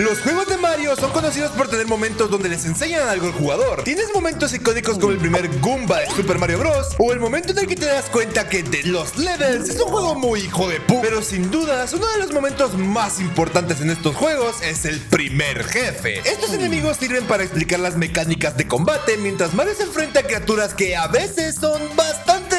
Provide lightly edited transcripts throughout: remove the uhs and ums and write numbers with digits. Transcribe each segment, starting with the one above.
Los juegos de Mario son conocidos por tener momentos donde les enseñan algo al jugador. Tienes momentos icónicos como el primer Goomba de Super Mario Bros. O el momento en el que te das cuenta que The Lost Levels es un juego muy hijo de pu. Pero sin dudas, uno de los momentos más importantes en estos juegos es el primer jefe. Estos enemigos sirven para explicar las mecánicas de combate mientras Mario se enfrenta a criaturas que a veces son bastante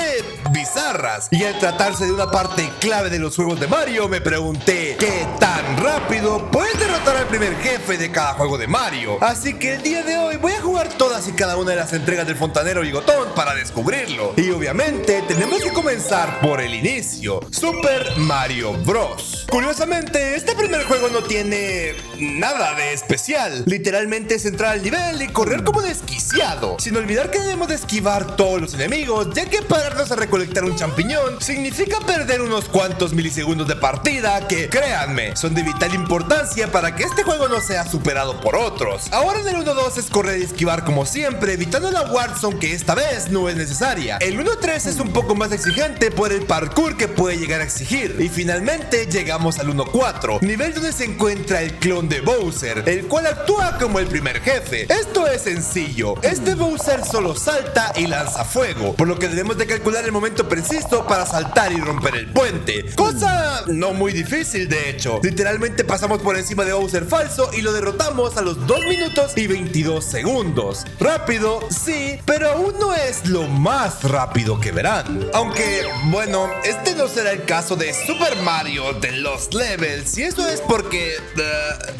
bizarras. Y al tratarse de una parte clave de los juegos de Mario, me pregunté ¿qué tan rápido puedes derrotar al primer jefe de cada juego de Mario? Así que el día de hoy voy a jugar todas y cada una de las entregas del Fontanero Bigotón para descubrirlo. Y obviamente tenemos que comenzar por el inicio, Super Mario Bros. Curiosamente, este primer juego no tiene nada de especial. Literalmente es entrar al nivel y correr como desquiciado, sin olvidar que debemos de esquivar todos los enemigos, ya que pararnos a recolectar un champiñón significa perder unos cuantos milisegundos de partida que, créanme, son de vital importancia para que este juego no sea superado por otros. Ahora en el 1-2 es correr y esquivar como siempre, evitando la Warzone, que esta vez no es necesaria. El 1-3 es un poco más exigente por el parkour que puede llegar a exigir. Y finalmente llegamos al 1-4, nivel donde se encuentra el clon de Bowser, el cual actúa como el primer jefe. Esto es sencillo, este Bowser solo salta y lanza fuego, por lo que debemos de calcular el momento preciso para saltar y romper el puente, cosa no muy difícil de hecho. Literalmente pasamos por encima de Bowser falso y lo derrotamos a los 2 minutos y 22 segundos. Rápido, sí, pero aún no es lo más rápido que verán. Aunque, bueno, este no será el caso de Super Mario The Lost Levels, y eso es porque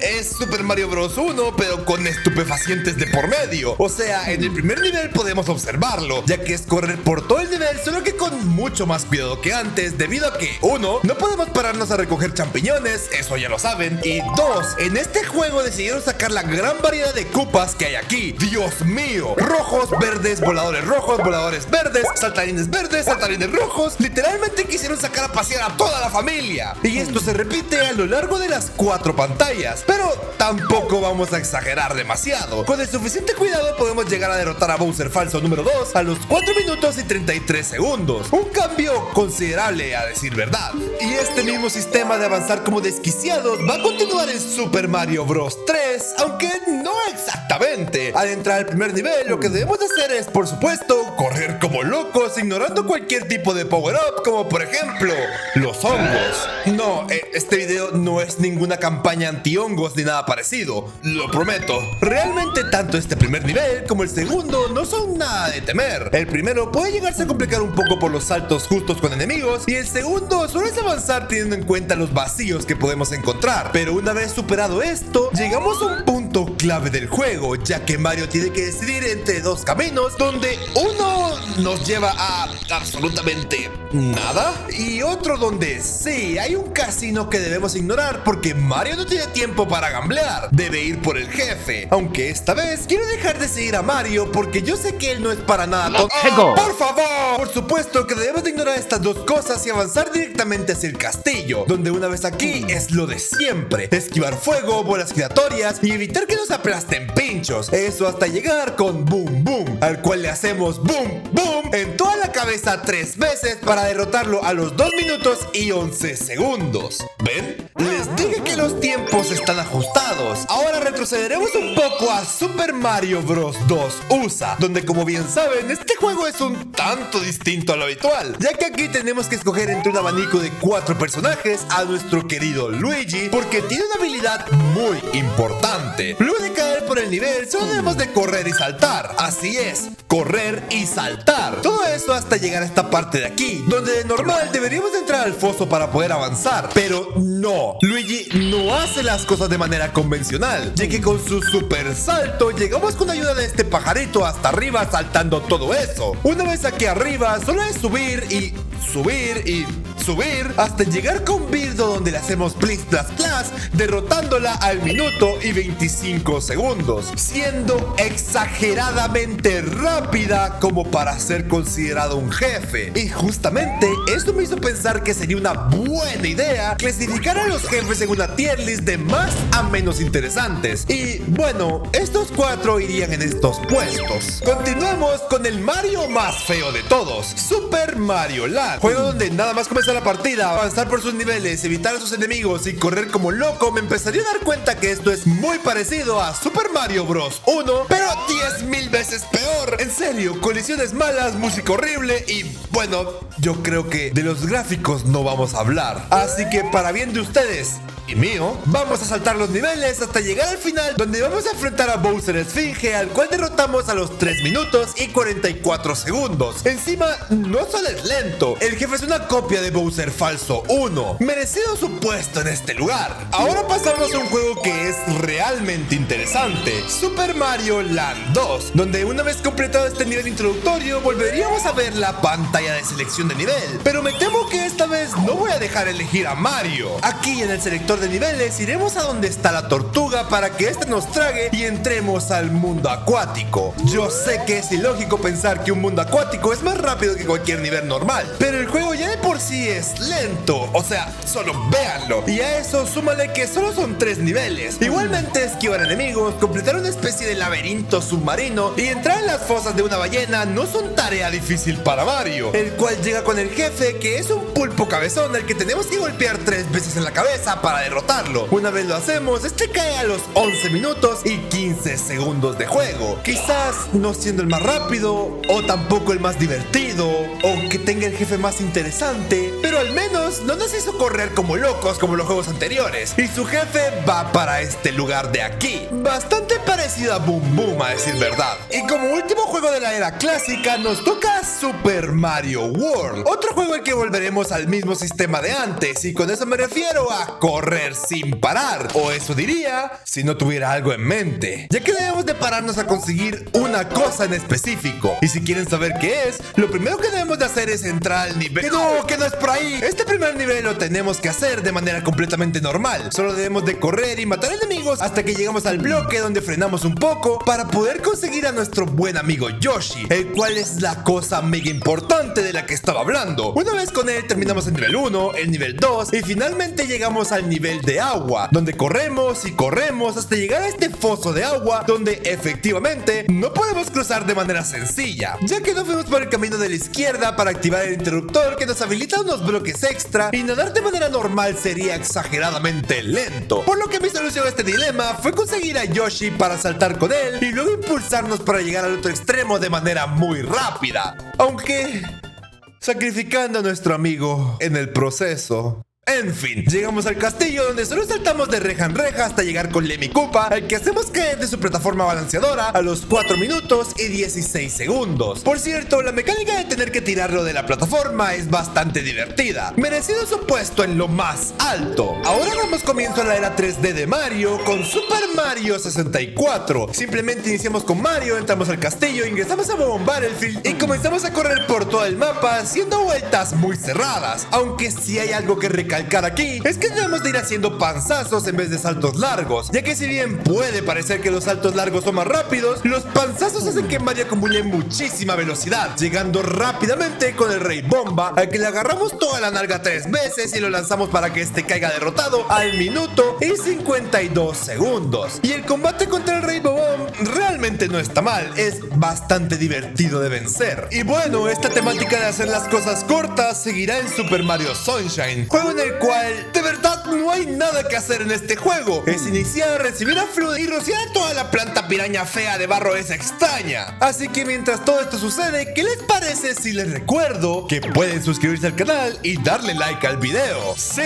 es Super Mario Bros. 1, pero con estupefacientes de por medio. O sea, en el primer nivel podemos observarlo, ya que es correr por todo el nivel, solo que con mucho más cuidado que antes, debido a que 1. No podemos pararnos a recoger champiñones, eso ya lo saben. Y 2. En este juego decidieron sacar la gran variedad de Koopas que hay aquí. ¡Dios mío! Rojos, verdes, voladores verdes, saltarines rojos. Literalmente quisieron sacar a pasear a toda la familia. Y esto se repite a lo largo de las 4 pantallas. Pero tampoco vamos a exagerar demasiado. Con el suficiente cuidado podemos llegar a derrotar a Bowser falso número 2 a los 4 minutos y 33 segundos. Un cambio considerable, a decir verdad. Y este mismo sistema de avanzar como desquiciados va a continuar en Super Mario Bros. 3, aunque no exactamente. Al entrar al primer nivel, lo que debemos de hacer es, por supuesto, correr como locos, ignorando cualquier tipo de power-up, como por ejemplo, los hongos. No, este video no es ninguna campaña anti-hongos ni nada parecido, lo prometo. Realmente tanto este primer nivel como el segundo no son nada de temer. El primero puede llegarse a complicar un poco por los saltos justos con enemigos, y el segundo solo es avanzar teniendo en cuenta los vacíos que podemos encontrar. Pero una vez superado esto, llegamos a un punto clave del juego, ya que Mario tiene que decidir entre dos caminos, donde uno nos lleva a absolutamente nada, y otro donde sí, hay un casino que debemos ignorar porque Mario no tiene tiempo para gamblear, debe ir por el jefe. Aunque esta vez quiero dejar de seguir a Mario porque yo sé que él no es para nada tonto. ¡Por favor! Por supuesto que debemos de ignorar estas dos cosas y avanzar directamente hacia el castillo, donde una vez aquí es lo de siempre: esquivar fuego, bolas giratorias y evitar que nos aplasten pinchos. Eso hasta llegar con Boom Boom, al cual le hacemos Boom Boom en toda la cabeza 3 veces para derrotarlo a los 2 minutos y 11 segundos. ¿Ven? Les dije que los tiempos están ajustados. Ahora retrocederemos un poco a Super Mario Bros. 2 USA, donde, como bien saben, este juego es un tanto distinto a lo habitual, ya que aquí tenemos que escoger entre un abanico de 4 personajes a nuestro querido Luigi, porque tiene una habilidad muy importante. Luego de caer por el nivel, solo debemos de correr y saltar. Así es, correr y saltar. Todo eso hasta llegar a esta parte de aquí, donde de normal deberíamos de entrar al foso para poder avanzar. Pero no, Luigi no hace las cosas de manera convencional, ya que con su super salto llegamos con ayuda de este pajarito hasta arriba, saltando todo eso. Una vez aquí arriba, solo es subir y subir y subir hasta llegar con Birdo, donde le hacemos plis plas plas, derrotándola al minuto y 25 segundos, siendo exageradamente rápida como para ser considerado un jefe. Y justamente esto me hizo pensar que sería una buena idea clasificar a los jefes en una tier list de más a menos interesantes. Y bueno, estos 4 irían en estos puestos. Continuemos con el Mario más feo de todos, Super Mario Land, juego donde nada más comenzar empezar la partida, avanzar por sus niveles, evitar a sus enemigos y correr como loco, me empezaría a dar cuenta que esto es muy parecido a Super Mario Bros. 1, pero 10.000 veces peor. En serio, colisiones malas, música horrible y bueno, yo creo que de los gráficos no vamos a hablar. Así que para bien de ustedes y mío, vamos a saltar los niveles hasta llegar al final, donde vamos a enfrentar a Bowser Esfinge, al cual derrotamos a los 3 minutos y 44 segundos. Encima, no solo es lento, el jefe es una copia de Bowser Falso 1, merecido su puesto en este lugar. Ahora pasamos a un juego que es realmente interesante, Super Mario Land 2, donde una vez completado este nivel introductorio, volveríamos a ver la pantalla de selección de nivel. Pero me temo que esta vez no voy a dejar elegir a Mario. Aquí en el selector de niveles iremos a donde está la tortuga para que ésta nos trague y entremos al mundo acuático. Yo sé que es ilógico pensar que un mundo acuático es más rápido que cualquier nivel normal, pero el juego ya de por sí es lento, o sea, solo véanlo. Y a eso súmale que solo son 3 niveles. Igualmente esquivar enemigos, completar una especie de laberinto submarino y entrar en las fosas de una ballena no son tarea difícil para Mario, el cual llega con el jefe, que es un pulpo cabezón al que tenemos que golpear 3 veces en la cabeza para derrotarlo. Una vez lo hacemos, este cae a los 11 minutos y 15 segundos de juego. Quizás no siendo el más rápido, o tampoco el más divertido, o que tenga el jefe más interesante, pero al menos no nos hizo correr como locos como los juegos anteriores. Y su jefe va para este lugar de aquí, bastante parecido a Boom Boom, a decir verdad. Y como último juego de la era clásica, nos toca Super Mario World, otro juego en que volveremos al mismo sistema de antes, y con eso me refiero a correr sin parar, o eso diría si no tuviera algo en mente, ya que debemos de pararnos a conseguir una cosa en específico. Y si quieren saber qué es, lo primero que debemos de hacer es entrar al nivel. Que no es por ahí. Este primer nivel lo tenemos que hacer de manera completamente normal. Solo debemos de correr y matar enemigos hasta que llegamos al bloque donde frenamos un poco para poder conseguir a nuestro buen amigo Yoshi, el cual es la cosa mega importante de la que estaba hablando. Una vez con él terminamos el nivel 1, el nivel 2 y finalmente llegamos al nivel de agua, donde corremos y corremos hasta llegar a este foso de agua, donde efectivamente no podemos cruzar de manera sencilla, ya que nos fuimos por el camino de la izquierda para activar el interruptor que nos habilita unos bloques extra, y nadar de manera normal sería exageradamente lento, por lo que mi solución a este dilema fue conseguir a Yoshi para saltar con él y luego impulsarnos para llegar al otro extremo de manera muy rápida, aunque sacrificando a nuestro amigo en el proceso. En fin, llegamos al castillo, donde solo saltamos de reja en reja hasta llegar con Lemmy Koopa, al que hacemos caer de su plataforma balanceadora a los 4 minutos y 16 segundos. Por cierto, la mecánica de tener que tirarlo de la plataforma es bastante divertida, merecido su puesto en lo más alto. Ahora damos comienzo a la era 3D de Mario con Super Mario 64. Simplemente iniciamos con Mario, entramos al castillo, ingresamos a Bob Battlefield y comenzamos a correr por todo el mapa haciendo vueltas muy cerradas. Aunque si hay algo que recalcar aquí, es que debemos de ir haciendo panzazos en vez de saltos largos, ya que si bien puede parecer que los saltos largos son más rápidos, los panzazos hacen que Mario acumule muchísima velocidad, llegando rápidamente con el Rey Bomba, al que le agarramos toda la nalga 3 veces y lo lanzamos para que este caiga derrotado al minuto y 52 segundos. Y el combate contra el Rainbow Bomb realmente no está mal, es bastante divertido de vencer. Y bueno, esta temática de hacer las cosas cortas seguirá en Super Mario Sunshine, juego en el cual de verdad no hay nada que hacer en este juego. Es iniciar, recibir a Flood y rociar a toda la planta piraña fea de barro esa extraña. Así que mientras todo esto sucede, ¿qué les parece si les recuerdo que pueden suscribirse al canal y darle like al video? Sí.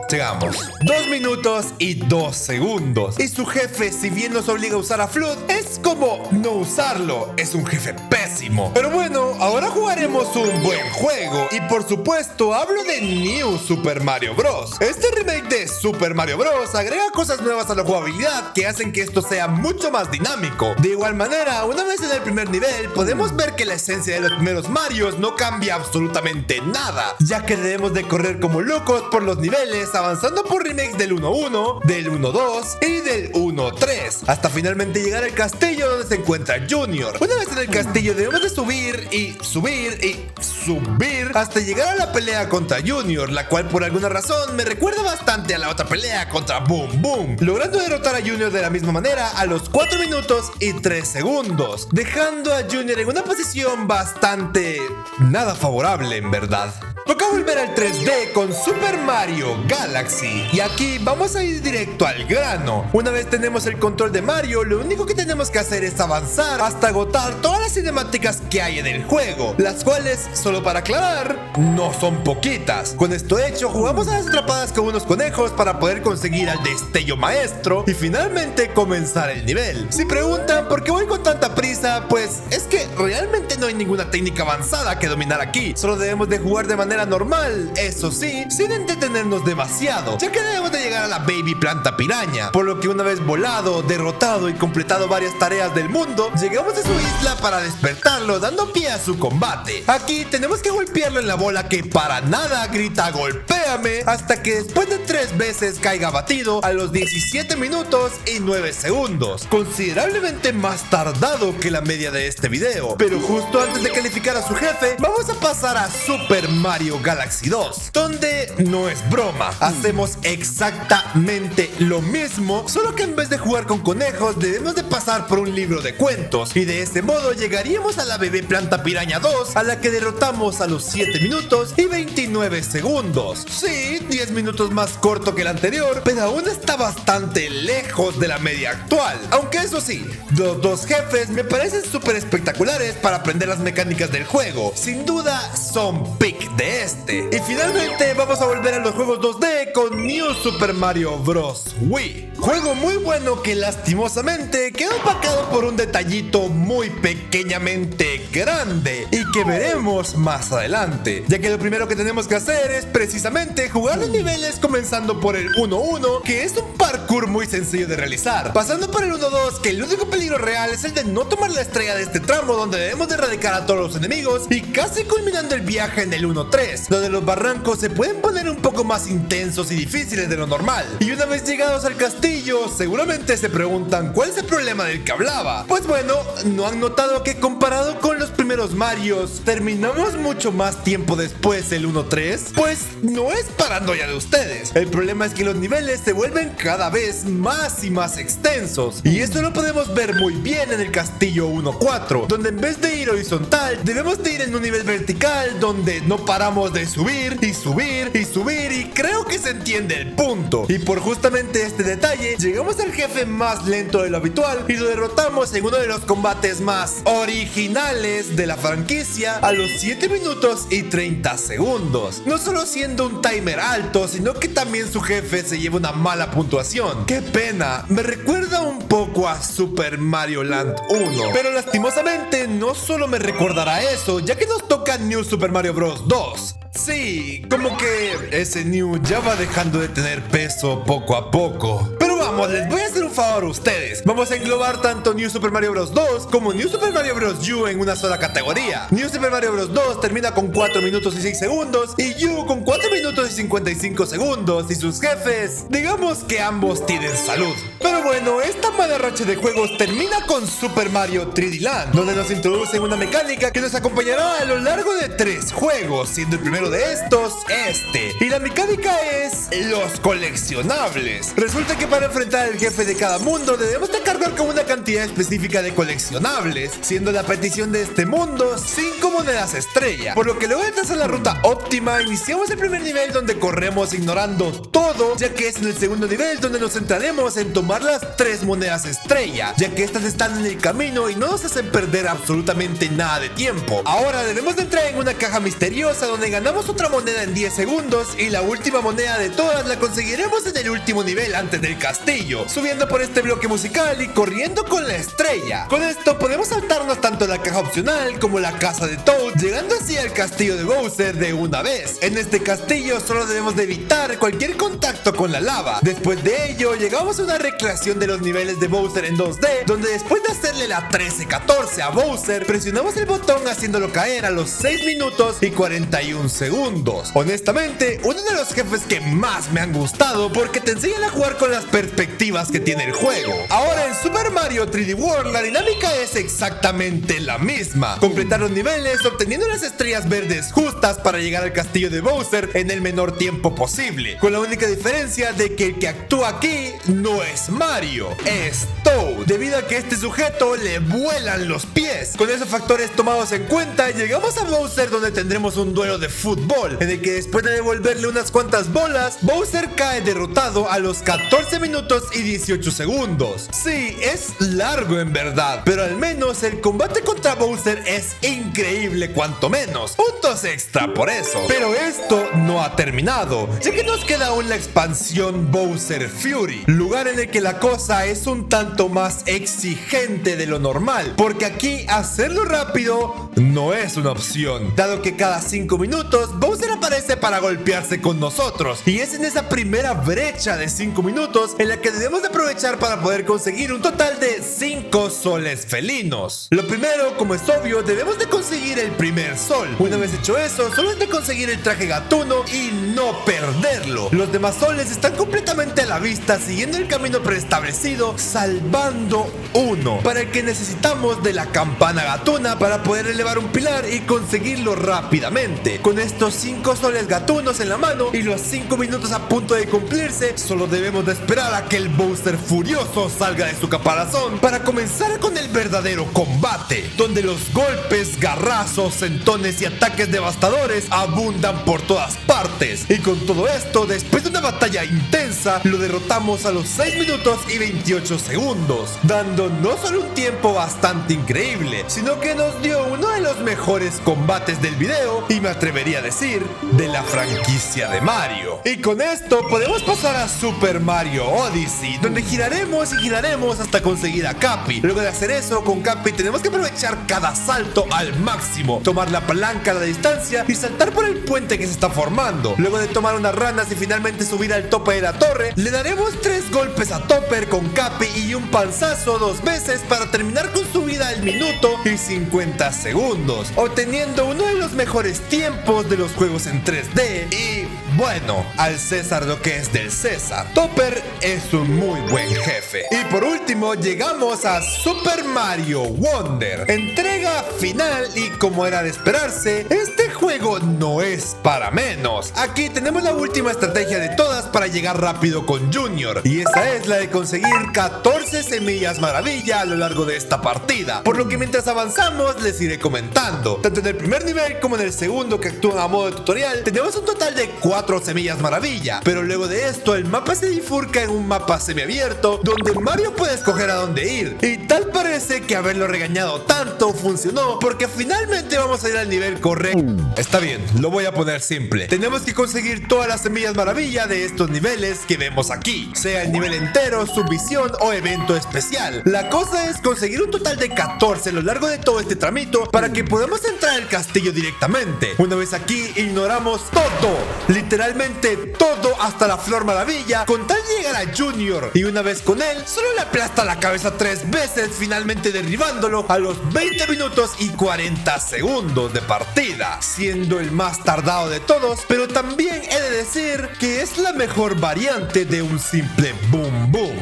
Llegamos 2 minutos y 2 segundos. Y su jefe, si bien nos obliga a usar a Flood, es como no usarlo. Es un jefe pésimo. Pero bueno, ahora jugaremos un buen juego. Y por supuesto, hablo de New Super Mario Bros. Este remake de Super Mario Bros. Agrega cosas nuevas a la jugabilidad que hacen que esto sea mucho más dinámico. De igual manera, una vez en el primer nivel, podemos ver que la esencia de los primeros Marios no cambia absolutamente nada, ya que debemos de correr como locos por los niveles avanzando por remakes del 1-1, del 1-2 y del 1-3, hasta finalmente llegar al castillo donde se encuentra Junior. Una vez en el castillo debemos de subir y subir y subir hasta llegar a la pelea contra Junior, la cual por alguna razón me recuerda bastante a la otra pelea contra Boom Boom, logrando derrotar a Junior de la misma manera a los 4 minutos y 3 segundos, dejando a Junior en una posición bastante nada favorable en verdad. Toca volver al 3D con Super Mario Galaxy, y aquí vamos a ir directo al grano. Una vez tenemos el control de Mario, lo único que tenemos que hacer es avanzar hasta agotar todas las cinemáticas que hay en el juego, las cuales, solo para aclarar, no son poquitas. Con esto hecho, jugamos a las atrapadas con unos conejos para poder conseguir al destello maestro y finalmente comenzar el nivel. Si preguntan por qué voy con tanta prisa, pues es que realmente no hay ninguna técnica avanzada que dominar aquí, solo debemos de jugar de manera normal, eso sí, sin entretenernos demasiado, ya que debemos de llegar a la Baby Planta Piraña, por lo que una vez volado, derrotado y completado varias tareas del mundo, llegamos a su isla para despertarlo, dando pie a su combate. Aquí tenemos que golpearlo en la bola que para nada grita "golpéame", hasta que después de 3 veces caiga abatido a los 17 minutos y 9 segundos, considerablemente más tardado que la media de este video. Pero justo antes de calificar a su jefe, vamos a pasar a Super Mario Galaxy 2, donde no es broma, hacemos exactamente lo mismo, solo que en vez de jugar con conejos debemos de pasar por un libro de cuentos, y de ese modo llegaríamos a la Bebé Planta Piraña 2, a la que derrotamos a los 7 minutos y 29 segundos. Sí, 10 minutos más corto que el anterior, pero aún está bastante lejos de la media actual. Aunque eso sí, los dos jefes me parecen súper espectaculares para aprender las mecánicas del juego. Sin duda son pick de este. Y finalmente vamos a volver a los juegos 2D con New Super Mario Bros. Wii. Juego muy bueno que lastimosamente quedó opacado por un detallito muy pequeñamente grande y que veremos más adelante, ya que lo primero que tenemos que hacer es precisamente jugar los niveles comenzando por el 1-1, que es un parkour muy sencillo de realizar, pasando por el 1-2, que el único peligro real es el de no tomar la estrella de este tramo donde debemos de erradicar a todos los enemigos, y casi culminando el viaje en el 1-3, donde los barrancos se pueden poner un poco más intensos y difíciles de lo normal. Y una vez llegados al castillo, seguramente se preguntan ¿cuál es el problema del que hablaba? Pues bueno, ¿no han notado que comparado con los primeros Marios, terminamos mucho más tiempo después el 1-3? Pues no es paranoia de ustedes, el problema es que los niveles se vuelven cada vez más y más extensos, y esto lo podemos ver muy bien en el castillo 1-4, donde en vez de ir horizontal, debemos de ir en un nivel vertical donde no paramos de subir y subir y subir, y creo que se entiende el punto. Y por justamente este detalle, llegamos al jefe más lento de lo habitual y lo derrotamos en uno de los combates más originales de la franquicia a los 7 minutos y 30 segundos. No solo siendo un timer alto, sino que también su jefe se lleva una mala puntuación. ¡Qué pena! Me recuerda un poco a Super Mario Land 1. Pero lastimosamente no solo me recordará eso, ya que nos toca New Super Mario Bros. 2. Sí, como que ese New ya va dejando de tener peso poco a poco. Pero vamos, les voy a hacer un favor a ustedes. Vamos a englobar tanto New Super Mario Bros. 2 como New Super Mario Bros. U en una sola categoría. New Super Mario Bros. 2 termina con 4 minutos y 6 segundos y U con 4 minutos y 55 segundos, y sus jefes, digamos que ambos tienen salud. Pero bueno, esta mala racha de juegos termina con Super Mario 3D Land, donde nos introducen una mecánica que nos acompañará a lo largo de 3 juegos, siendo el primero de estos este. Y la mecánica es los coleccionables. Resulta que para enfrentar al jefe de cada mundo debemos de cargar con una cantidad específica de coleccionables, siendo la petición de este mundo 5 monedas estrella. Por lo que luego de trazar la ruta óptima, iniciamos el primer nivel donde corremos ignorando todo, ya que es en el segundo nivel donde nos centraremos en tomar las 3 monedas estrella, ya que estas están en el camino y no nos hacen perder absolutamente nada de tiempo. Ahora debemos de entrar en una caja misteriosa donde ganamos otra moneda en 10 segundos, y la última moneda de todas la conseguiremos en el último nivel antes del castillo. castillo, subiendo por este bloque musical y corriendo con la estrella. Con esto podemos saltarnos tanto la caja opcional como la casa de Toad, llegando así al castillo de Bowser de una vez. En este castillo solo debemos de evitar cualquier contacto con la lava. Después de ello llegamos a una recreación de los niveles de Bowser en 2D, donde después de hacerle la 13-14 a Bowser, presionamos el botón haciéndolo caer a los 6 minutos y 41 segundos. Honestamente, uno de los jefes que más me han gustado porque te enseñan a jugar con las perspectivas que tiene el juego. Ahora en Super Mario 3D World la dinámica es exactamente la misma. Completar los niveles obteniendo las estrellas verdes justas para llegar al castillo de Bowser en el menor tiempo posible, con la única diferencia de que el que actúa aquí no es Mario, es Toad, debido a que este sujeto le vuelan los pies. Con esos factores tomados en cuenta, llegamos a Bowser, donde tendremos un duelo de fútbol, en el que después de devolverle unas cuantas bolas, Bowser cae derrotado a los 14 minutos y 18 segundos. Sí, es largo en verdad, pero al menos el combate contra Bowser es increíble cuanto menos. Puntos extra por eso. Pero esto no ha terminado, ya que nos queda aún la expansión Bowser Fury, lugar en el que la cosa es un tanto más exigente de lo normal, porque aquí hacerlo rápido no es una opción, dado que cada 5 minutos Bowser aparece para golpearse con nosotros, y es en esa primera brecha de 5 minutos en la que debemos de aprovechar para poder conseguir un total de 5 soles felinos. Lo primero, como es obvio, debemos de conseguir el primer sol. Una vez hecho eso, solo es de conseguir el traje gatuno y no perderlo. Los demás soles están completamente a la vista, siguiendo el camino preestablecido, salvando uno, para el que necesitamos de la campana gatuna para poder elevar un pilar y conseguirlo rápidamente. Con estos 5 soles gatunos en la mano y los 5 minutos a punto de cumplirse, solo debemos de esperar a que el Bowser furioso salga de su caparazón para comenzar con el verdadero combate, donde los golpes, garrazos, sentones y ataques devastadores abundan por todas partes. Y con todo esto, después de una batalla intensa, lo derrotamos a los 6 minutos y 28 segundos, dando no solo un tiempo bastante increíble, sino que nos dio uno de los mejores combates del video, y me atrevería a decir, de la franquicia de Mario. Y con esto podemos pasar a Super Mario Odyssey, donde giraremos y giraremos hasta conseguir a Cappy. Luego de hacer eso, con Cappy tenemos que aprovechar cada salto al máximo, tomar la palanca a la distancia y saltar por el puente que se está formando. Luego de tomar unas ranas y finalmente subir al tope de la torre, le daremos 3 golpes a Topper con Cappy y un panzazo 2 veces para terminar con su vida al minuto y 50 segundos, obteniendo uno de los mejores tiempos de los juegos en 3D. Y bueno, al César lo que es del César. Topper es un muy buen jefe. Y por último llegamos a Super Mario Wonder, entrega final, y como era de esperarse, este juego no es para menos. Aquí tenemos la última estrategia de todas para llegar rápido con Junior, y esa es la de conseguir 14 semillas maravilla a lo largo de esta partida, por lo que mientras avanzamos les iré comentando. Tanto en el primer nivel como en el segundo, que actúan a modo de tutorial, tenemos un total de 4 semillas maravilla, pero luego de esto el mapa se bifurca en un mapa semiabierto donde Mario puede escoger a dónde ir, y tal parece que haberlo regañado tanto funcionó, porque finalmente vamos a ir al nivel correcto. Está bien, lo voy a poner simple. Tenemos que conseguir todas las semillas maravilla de estos niveles que vemos aquí, sea el nivel entero, subvisión o evento especial. La cosa es conseguir un total de 14 a lo largo de todo este tramito para que podamos entrar al castillo directamente. Una vez aquí, ignoramos todo, literalmente todo, hasta la flor maravilla, con tal de llegar a Junior, y una vez con él, solo le aplasta la cabeza 3 veces, finalmente derribándolo a los 20 minutos y 40 segundos de partida, siendo el más tardado de todos, pero también he de decir que es la mejor variante de un simple boom boom.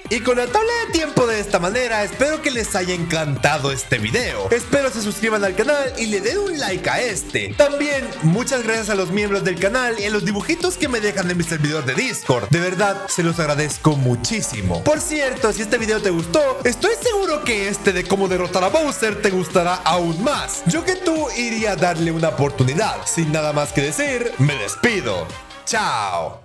Y con la tabla de tiempo de esta manera, espero que les haya encantado este video. Espero se suscriban al canal y le den un like a este. También, muchas gracias a los miembros del canal y a los dibujitos que me dejan en mi servidor de Discord. De verdad, se los agradezco muchísimo. Por cierto, si este video te gustó, estoy seguro que este de cómo derrotar a Bowser te gustará aún más. Yo que tú iría a darle una oportunidad. Sin nada más que decir, me despido. Chao.